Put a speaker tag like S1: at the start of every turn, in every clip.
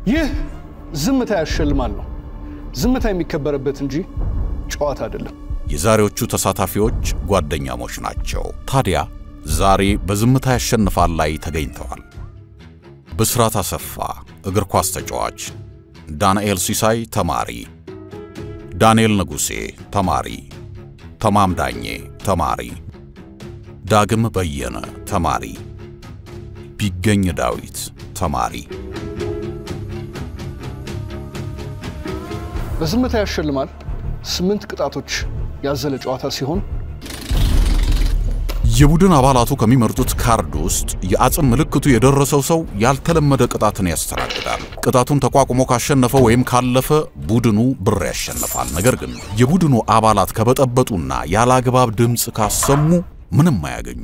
S1: ይህ ዝምታ ያሸልማል ነው። ዝምታ የሚከበረበት እንጂ ጨዋታ አይደለም።
S2: የዛሬዎቹ ተሳታፊዎች ጓደኛሞች ናቸው። ታዲያ ዛሬ በዝምታ ያሸንፋል ላይ ተገኝተዋል። ብስራት አሰፋ እግር ኳስ ተጫዋች፣ ዳንኤል ሲሳይ ተማሪ፣ ዳንኤል ንጉሴ ተማሪ፣ ተማም ዳኜ ተማሪ፣ ዳግም በየነ ተማሪ፣ ቢገኝ ዳዊት ተማሪ።
S1: በዝምታ ያሸልማል 8 ቅጣቶች ያዘለ ጨዋታ ሲሆን
S2: የቡድን አባላቱ ከሚመርጡት ካርድ ውስጥ የአጽም ምልክቱ የደረሰው ሰው ያልተለመደ ቅጣትን ያስተናግዳል። ቅጣቱን ተቋቁሞ ካሸነፈ ወይም ካለፈ ቡድኑ ብር ያሸንፋል። ነገር ግን የቡድኑ አባላት ከበጠበጡና ያላግባብ ድምጽ ካሰሙ ምንም አያገኙ።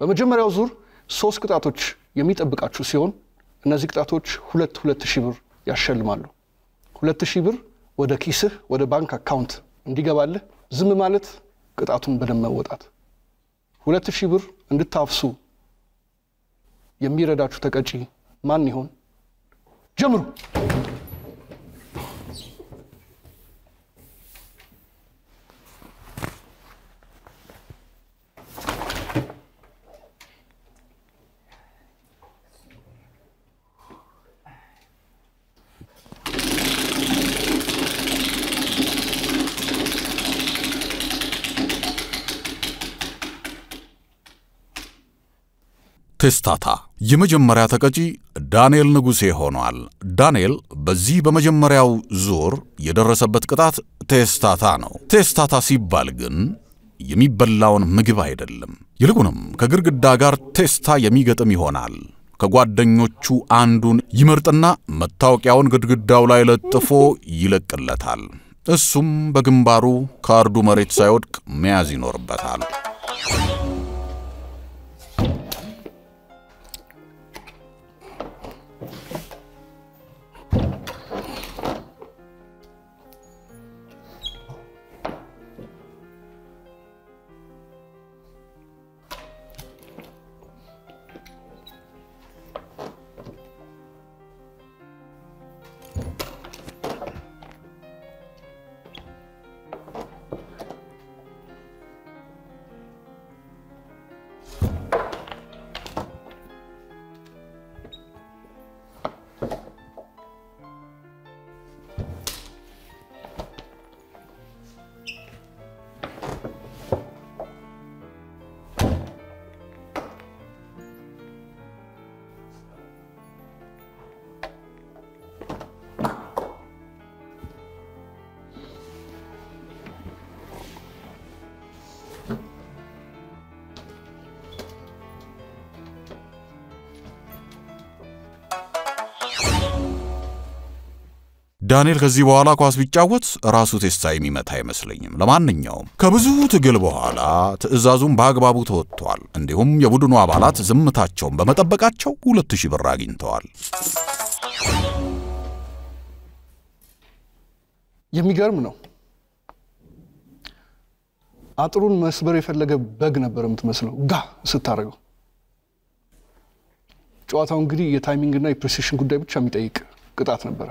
S1: በመጀመሪያው ዙር 3 ቅጣቶች የሚጠብቃችሁ ሲሆን እነዚህ ቅጣቶች 2,000 ብር ያሸልማሉ። 2,000 ብር ወደ ኪስህ ወደ ባንክ አካውንት እንዲገባልህ ዝም ማለት ቅጣቱን በደንብ መወጣት። 2,000 ብር እንድታፍሱ የሚረዳችሁ ተቀጪ ማን ይሆን? ጀምሩ።
S2: ቴስታታ የመጀመሪያ ተቀጪ ዳንኤል ንጉሴ ሆኗል። ዳንኤል በዚህ በመጀመሪያው ዙር የደረሰበት ቅጣት ቴስታታ ነው። ቴስታታ ሲባል ግን የሚበላውን ምግብ አይደለም። ይልቁንም ከግድግዳ ጋር ቴስታ የሚገጥም ይሆናል። ከጓደኞቹ አንዱን ይመርጥና መታወቂያውን ግድግዳው ላይ ለጥፎ ይለቅለታል። እሱም በግንባሩ ካርዱ መሬት ሳይወድቅ መያዝ ይኖርበታል። ዳንኤል ከዚህ በኋላ ኳስ ቢጫወት ራሱ ቴስታ የሚመታ አይመስለኝም። ለማንኛውም ከብዙ ትግል በኋላ ትዕዛዙን በአግባቡ ተወጥቷል። እንዲሁም የቡድኑ አባላት ዝምታቸውን በመጠበቃቸው 2,000 ብር አግኝተዋል።
S1: የሚገርም ነው። አጥሩን መስበር የፈለገ በግ ነበር የምትመስለው ጋ ስታረገው። ጨዋታው እንግዲህ የታይሚንግ እና የፕሪሲሽን ጉዳይ ብቻ የሚጠይቅ ቅጣት ነበር።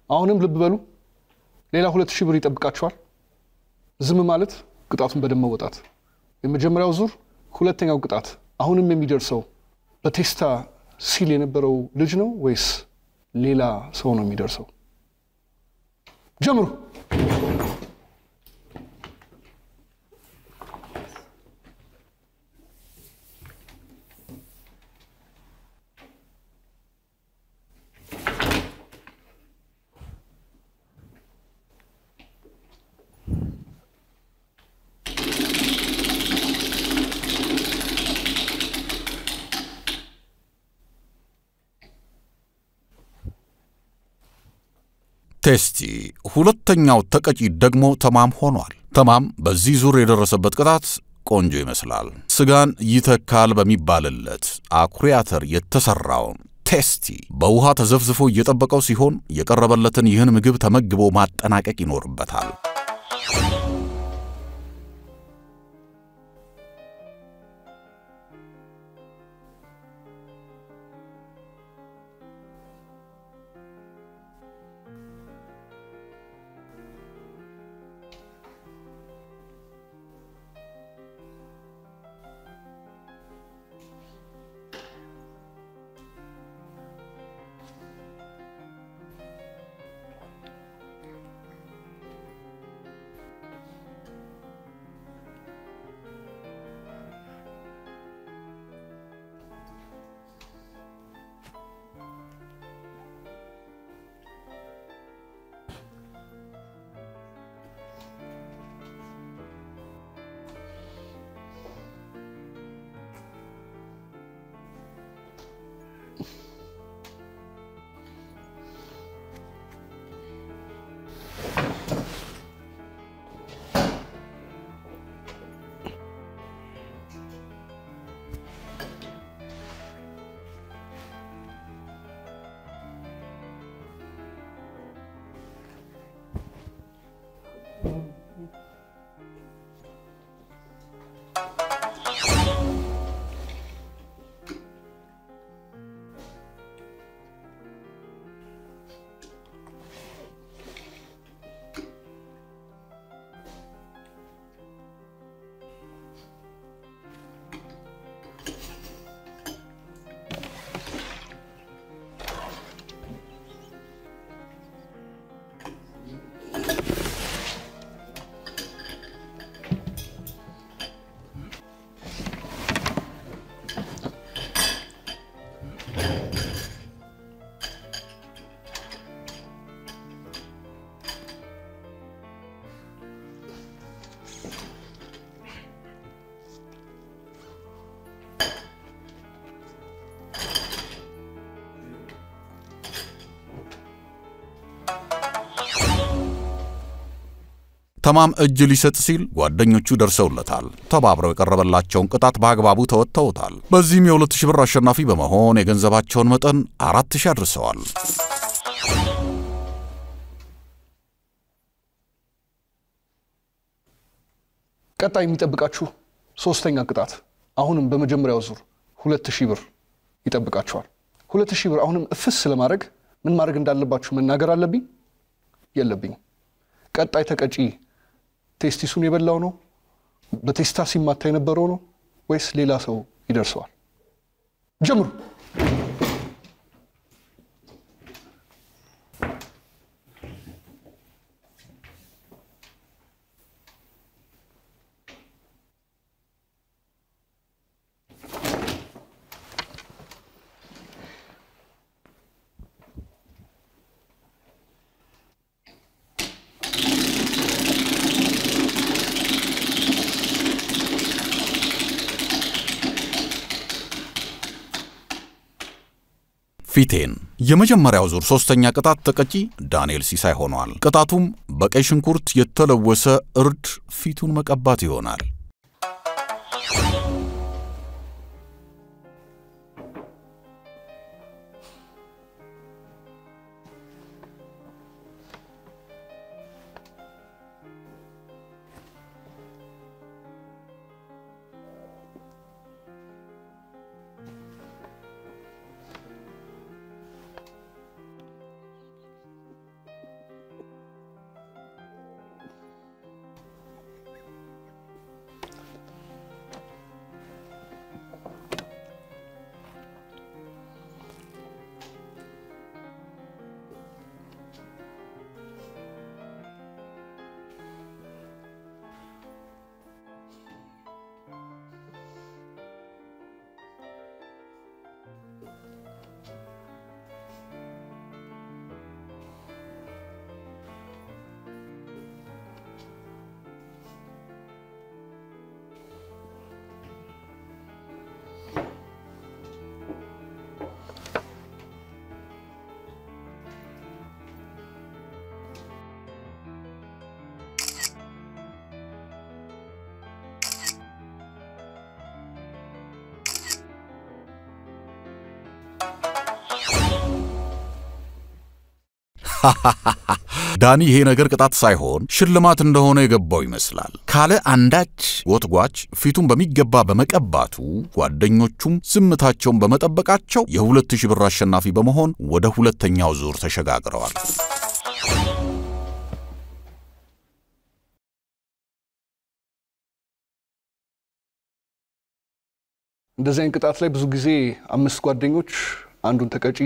S1: አሁንም ልብ በሉ፣ ሌላ 2,000 ብር ይጠብቃችኋል። ዝም ማለት ቅጣቱን በደንብ መወጣት። የመጀመሪያው ዙር ሁለተኛው ቅጣት አሁንም የሚደርሰው በቴስታ ሲል የነበረው ልጅ ነው ወይስ ሌላ ሰው ነው የሚደርሰው? ጀምሩ።
S2: ቴስቲ ሁለተኛው ተቀጪ ደግሞ ተማም ሆኗል። ተማም በዚህ ዙር የደረሰበት ቅጣት ቆንጆ ይመስላል። ስጋን ይተካል በሚባልለት አኩሪ አተር የተሰራውን ቴስቲ በውሃ ተዘፍዝፎ እየጠበቀው ሲሆን የቀረበለትን ይህን ምግብ ተመግቦ ማጠናቀቅ ይኖርበታል። ተማም እጅ ሊሰጥ ሲል ጓደኞቹ ደርሰውለታል። ተባብረው የቀረበላቸውን ቅጣት በአግባቡ ተወጥተውታል። በዚህም የ2000 ብር አሸናፊ በመሆን የገንዘባቸውን መጠን 4000 አድርሰዋል።
S1: ቀጣይ የሚጠብቃችሁ ሶስተኛ ቅጣት አሁንም በመጀመሪያው ዙር 2000 ብር ይጠብቃችኋል። 2000 ብር አሁንም እፍስ ለማድረግ ምን ማድረግ እንዳለባችሁ መናገር አለብኝ የለብኝ? ቀጣይ ተቀጪ ቴስቲሱን የበላው ነው? በቴስታ ሲማታ የነበረው ነው ወይስ ሌላ ሰው ይደርሰዋል? ጀምሩ።
S2: ፊቴን የመጀመሪያው ዙር ሶስተኛ ቅጣት ተቀጪ ዳንኤል ሲሳይ ሆኗል። ቅጣቱም በቀይ ሽንኩርት የተለወሰ እርድ ፊቱን መቀባት ይሆናል። ዳኒ ይሄ ነገር ቅጣት ሳይሆን ሽልማት እንደሆነ የገባው ይመስላል። ካለ አንዳች ወትጓች ፊቱን በሚገባ በመቀባቱ ጓደኞቹም ዝምታቸውን በመጠበቃቸው የ2000 ብር አሸናፊ በመሆን ወደ ሁለተኛው ዙር ተሸጋግረዋል።
S1: እንደዚህ አይነት ቅጣት ላይ ብዙ ጊዜ 5 ጓደኞች አንዱን ተቀጪ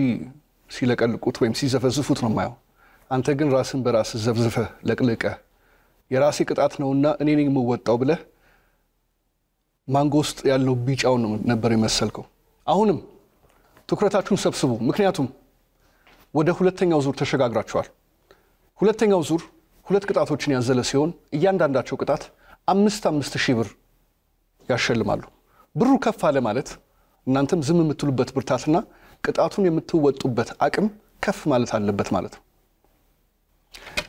S1: ሲለቀልቁት ወይም ሲዘፈዝፉት ነው ማየው። አንተ ግን ራስን በራስ ዘብዝፈ ለቅልቀ የራሴ ቅጣት ነውና እኔ ነኝ የምወጣው ብለህ ማንጎ ውስጥ ያለው ቢጫው ነበር የመሰልከው። አሁንም ትኩረታችሁን ሰብስቡ፣ ምክንያቱም ወደ ሁለተኛው ዙር ተሸጋግራችኋል። ሁለተኛው ዙር 2 ቅጣቶችን ያዘለ ሲሆን እያንዳንዳቸው ቅጣት 5,000 ብር ያሸልማሉ። ብሩ ከፍ አለ ማለት እናንተም ዝም የምትሉበት ብርታትና ቅጣቱን የምትወጡበት አቅም ከፍ ማለት አለበት ማለት ነው።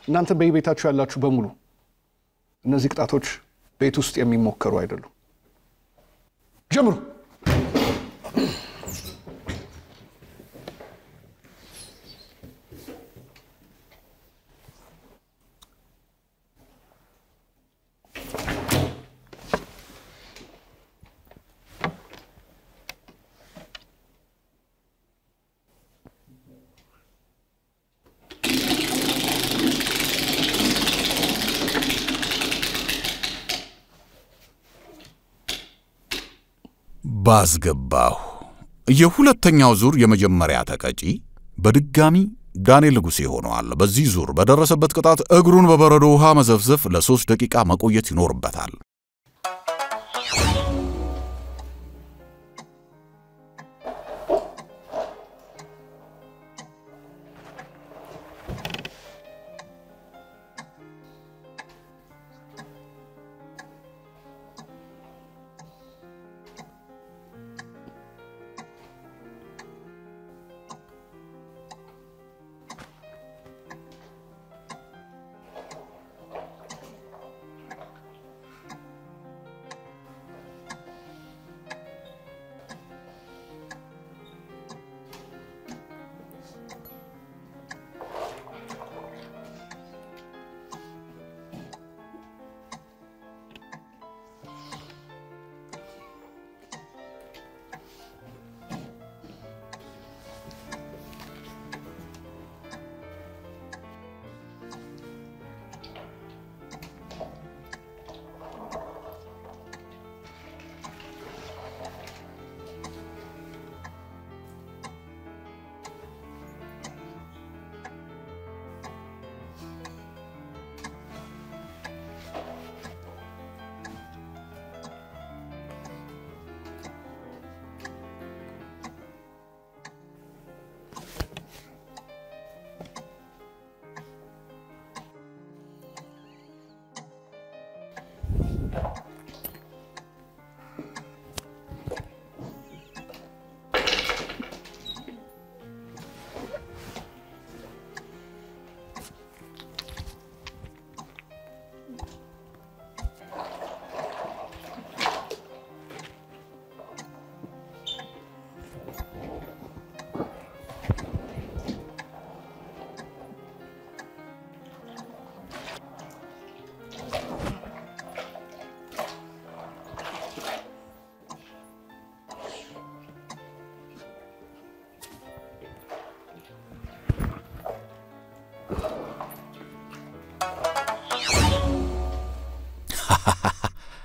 S1: እናንተ በቤታችሁ ያላችሁ በሙሉ እነዚህ ቅጣቶች ቤት ውስጥ የሚሞከሩ አይደሉም። ጀምሩ።
S2: ባስገባሁ የሁለተኛው ዙር የመጀመሪያ ተቀጪ በድጋሚ ዳንኤል ንጉሴ ሆኗል። በዚህ ዙር በደረሰበት ቅጣት እግሩን በበረዶ ውሃ መዘፍዘፍ ለ3 ደቂቃ መቆየት ይኖርበታል።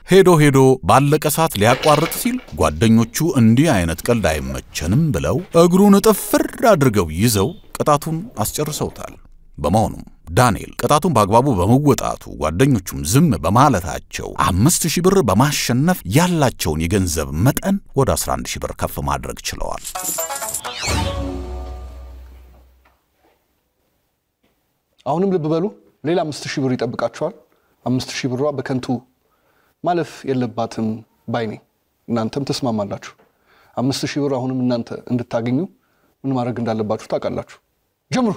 S2: ሄዶ ባለቀ ሰዓት ሊያቋርጥ ሲል ጓደኞቹ እንዲህ አይነት ቀልድ አይመቸንም ብለው እግሩን ጥፍር አድርገው ይዘው ቅጣቱን አስጨርሰውታል። በመሆኑም ዳንኤል ቅጣቱን በአግባቡ በመወጣቱ ጓደኞቹም ዝም በማለታቸው 5000 ብር በማሸነፍ ያላቸውን የገንዘብ መጠን ወደ 11000 ብር ከፍ ማድረግ ችለዋል።
S1: አሁንም ልብ በሉ፣ ሌላ 5000 ብር ይጠብቃቸዋል። 5000 ብሯ በከንቱ ማለፍ የለባትም ባይኔ። እናንተም ተስማማላችሁ። 5000 ብር አሁንም እናንተ እንድታገኙ ምን ማድረግ እንዳለባችሁ ታውቃላችሁ። ጀምሩ።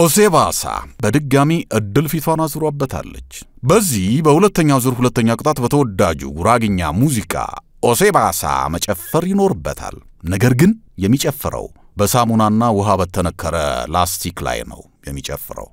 S2: ኦሴባሳ በድጋሚ እድል ፊቷን አዙሯበታለች። በዚህ በሁለተኛው ዙር ሁለተኛ ቅጣት በተወዳጁ ጉራግኛ ሙዚቃ ኦሴባሳ መጨፈር ይኖርበታል። ነገር ግን የሚጨፍረው በሳሙናና ውሃ በተነከረ ላስቲክ ላይ ነው የሚጨፍረው።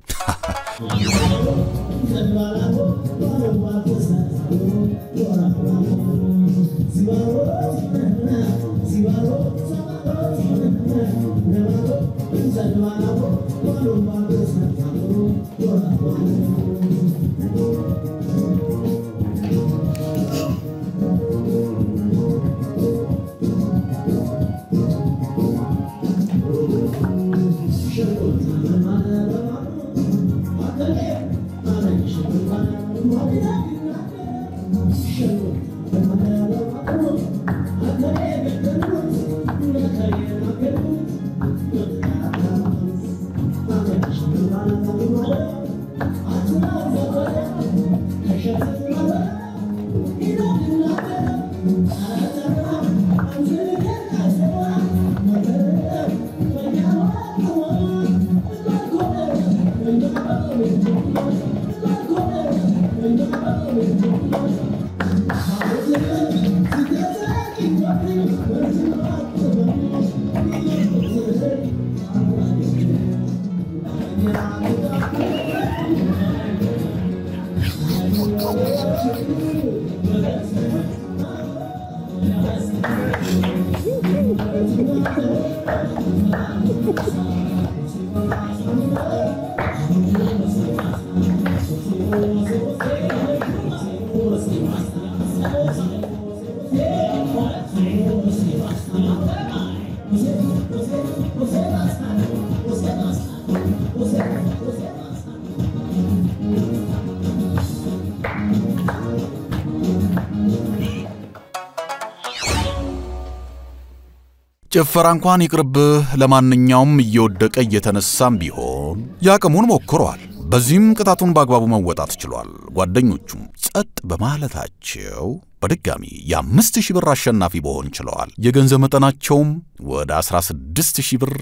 S2: ጭፈራ እንኳን ይቅርብህ ለማንኛውም እየወደቀ እየተነሳም ቢሆን ያቅሙን ሞክሯል። በዚህም ቅጣቱን በአግባቡ መወጣት ችሏል። ጓደኞቹም ጸጥ በማለታቸው በድጋሚ የ5000 ብር አሸናፊ መሆን ችለዋል። የገንዘብ መጠናቸውም ወደ 16000 ብር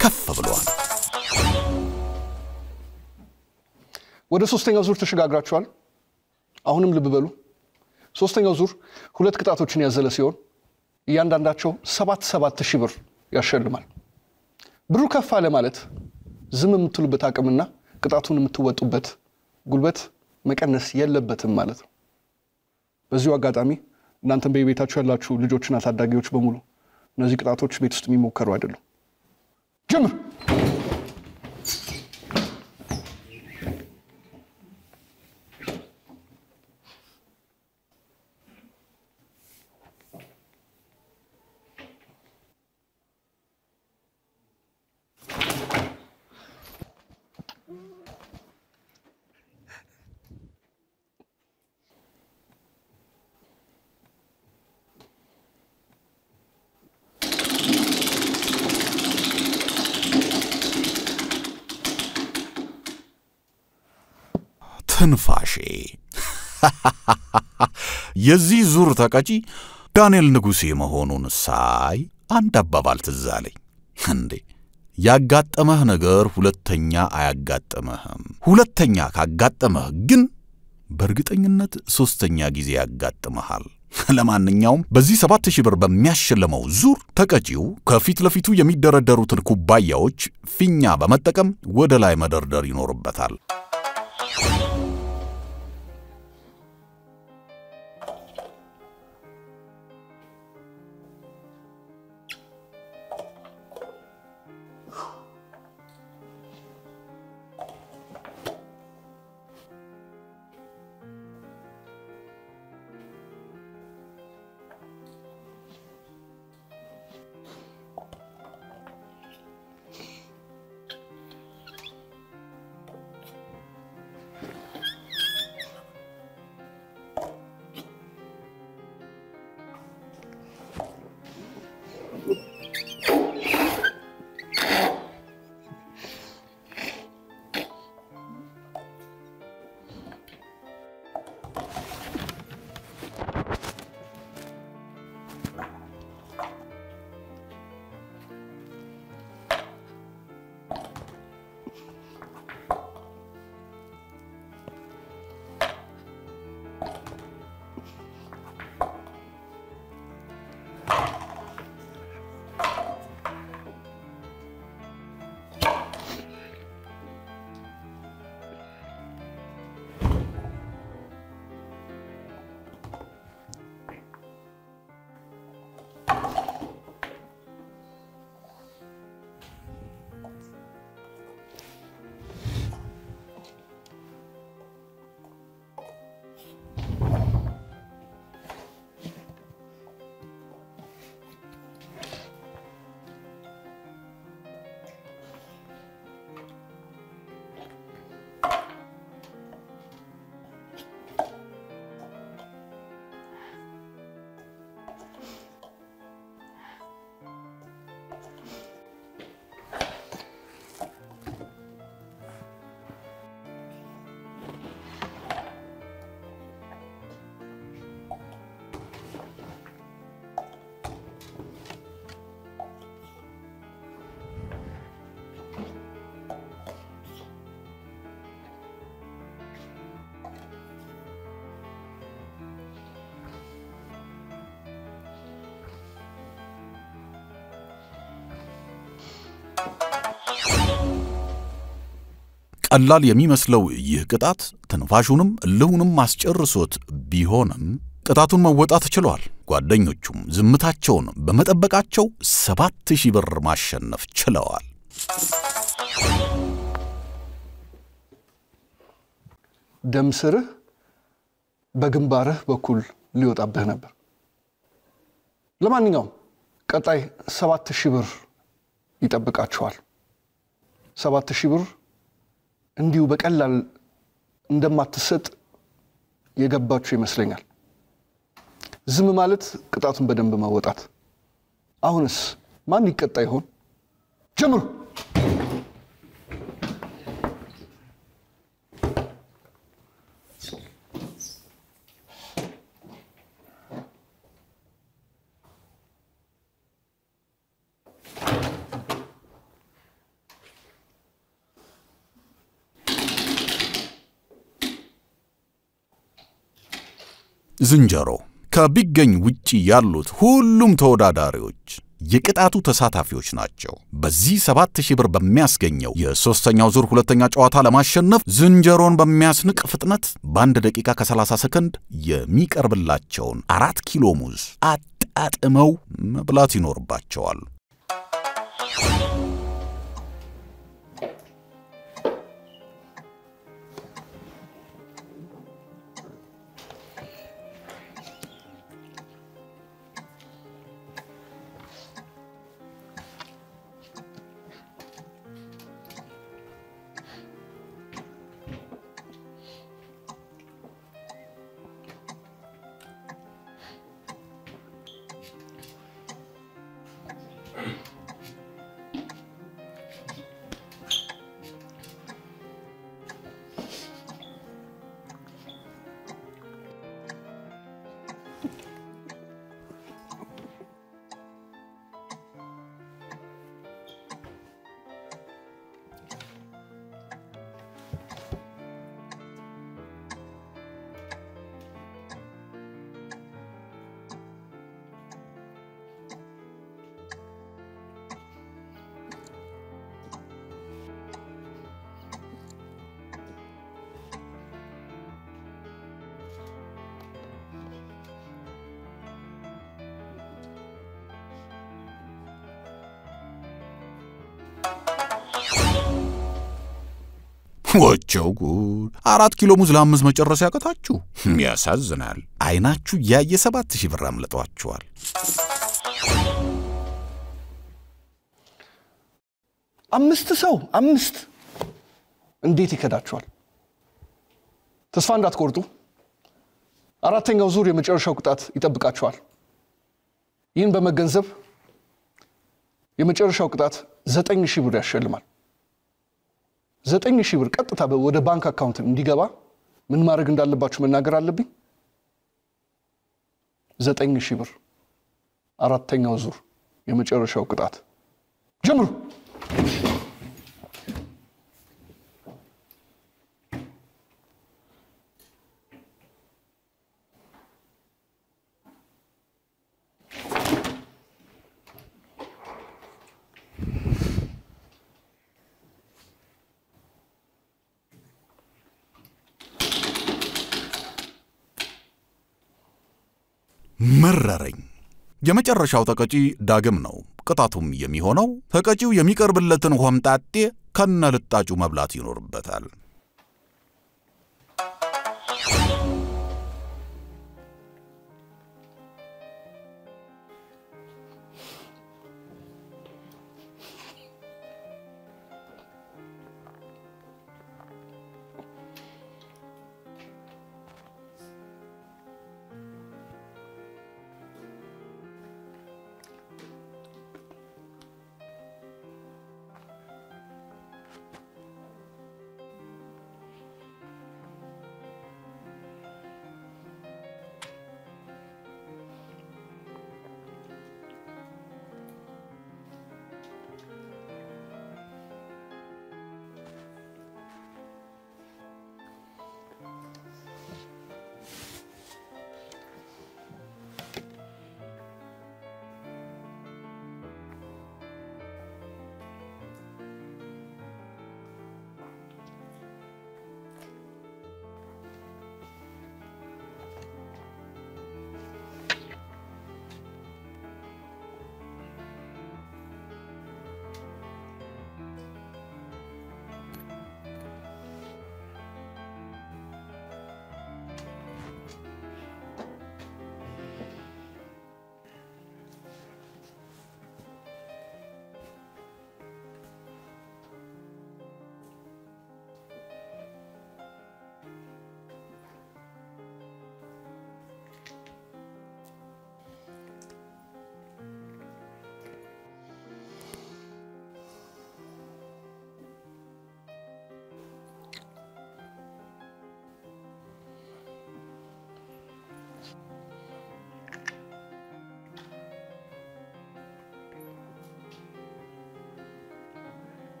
S2: ከፍ ብሏል።
S1: ወደ ሶስተኛው ዙር ተሸጋግራችኋል። አሁንም ልብ በሉ። ሶስተኛው ዙር ሁለት ቅጣቶችን ያዘለ ሲሆን እያንዳንዳቸው 7,000 ብር ያሸልማል። ብሩ ከፍ አለ ማለት ዝም የምትሉበት አቅምና ቅጣቱን የምትወጡበት ጉልበት መቀነስ የለበትም ማለት ነው። በዚሁ አጋጣሚ እናንተም በቤታችሁ ያላችሁ ልጆችና ታዳጊዎች በሙሉ እነዚህ ቅጣቶች ቤት ውስጥ የሚሞከሩ አይደሉም። ጀምር።
S2: ትንፋሼ የዚህ ዙር ተቀጪ ዳንኤል ንጉሴ መሆኑን ሳይ አንድ አባባል ትዝ አለኝ። እንዴ ያጋጠመህ ነገር ሁለተኛ አያጋጠመህም። ሁለተኛ ካጋጠመህ ግን በእርግጠኝነት ሶስተኛ ጊዜ ያጋጥመሃል። ለማንኛውም በዚህ 7000 ብር በሚያሸልመው ዙር ተቀጪው ከፊት ለፊቱ የሚደረደሩትን ኩባያዎች ፊኛ በመጠቀም ወደ ላይ መደርደር ይኖርበታል። ቀላል የሚመስለው ይህ ቅጣት ትንፋሹንም እልሁንም አስጨርሶት ቢሆንም ቅጣቱን መወጣት ችሏል። ጓደኞቹም ዝምታቸውን በመጠበቃቸው 7000 ብር ማሸነፍ ችለዋል።
S1: ደም ስርህ በግንባርህ በኩል ሊወጣብህ ነበር። ለማንኛውም ቀጣይ 7000 ብር ይጠብቃችኋል። 7000 ብር እንዲሁ በቀላል እንደማትሰጥ የገባችሁ ይመስለኛል። ዝም ማለት ቅጣቱን በደንብ መወጣት። አሁንስ ማን ይቀጣ ይሆን? ጀምሩ።
S2: ዝንጀሮ ከቢገኝ ውጪ ያሉት ሁሉም ተወዳዳሪዎች የቅጣቱ ተሳታፊዎች ናቸው። በዚህ 7000 ብር በሚያስገኘው የሶስተኛው ዙር ሁለተኛ ጨዋታ ለማሸነፍ ዝንጀሮን በሚያስንቅ ፍጥነት በ1 ደቂቃ ከ30 ሰከንድ የሚቀርብላቸውን 4 ኪሎ ሙዝ አጣጥመው መብላት ይኖርባቸዋል። ወቸው ጉድ! 4 ኪሎ ሙዝ ለ5 መጨረስ ያቀታችሁ ያሳዝናል። አይናችሁ ያየ 7000 ብር አምልጧችኋል።
S1: ሰው 5 እንዴት ይከዳችኋል? ተስፋ እንዳትቆርጡ። አራተኛው ዙር የመጨረሻው ቅጣት ይጠብቃችኋል። ይህን በመገንዘብ የመጨረሻው ቅጣት 9000 ብር ያሸልማል። 9000 ብር ቀጥታ ወደ ባንክ አካውንት እንዲገባ ምን ማድረግ እንዳለባችሁ መናገር አለብኝ። 9000 ብር አራተኛው ዙር የመጨረሻው ቅጣት ጀምሩ።
S2: መረረኝ። የመጨረሻው ተቀጪ ዳግም ነው። ቅጣቱም የሚሆነው ተቀጪው የሚቀርብለትን ሆምጣጤ ከነልጣጩ መብላት ይኖርበታል።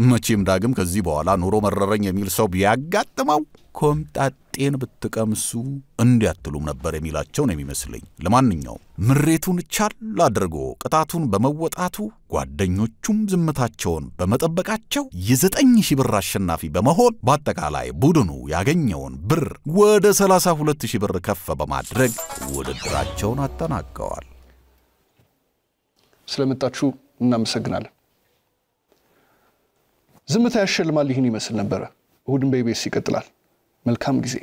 S2: መቼም ዳግም ከዚህ በኋላ ኑሮ መረረኝ የሚል ሰው ቢያጋጥመው ኮምጣጤን ብትቀምሱ እንዲያትሉም ነበር የሚላቸው ነው የሚመስለኝ። ለማንኛውም ምሬቱን ቻል አድርጎ ቅጣቱን በመወጣቱ ጓደኞቹም ዝምታቸውን በመጠበቃቸው የ9,000 ብር አሸናፊ በመሆን በአጠቃላይ ቡድኑ ያገኘውን ብር ወደ 32,000 ብር ከፍ በማድረግ ውድድራቸውን አጠናቀዋል።
S1: ስለመጣችሁ እናመሰግናለን። ዝምታ ያሸልማል ይህን ይመስል ነበር። እሁድን በኢቢኤስ ይቀጥላል። መልካም ጊዜ።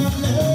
S3: I'm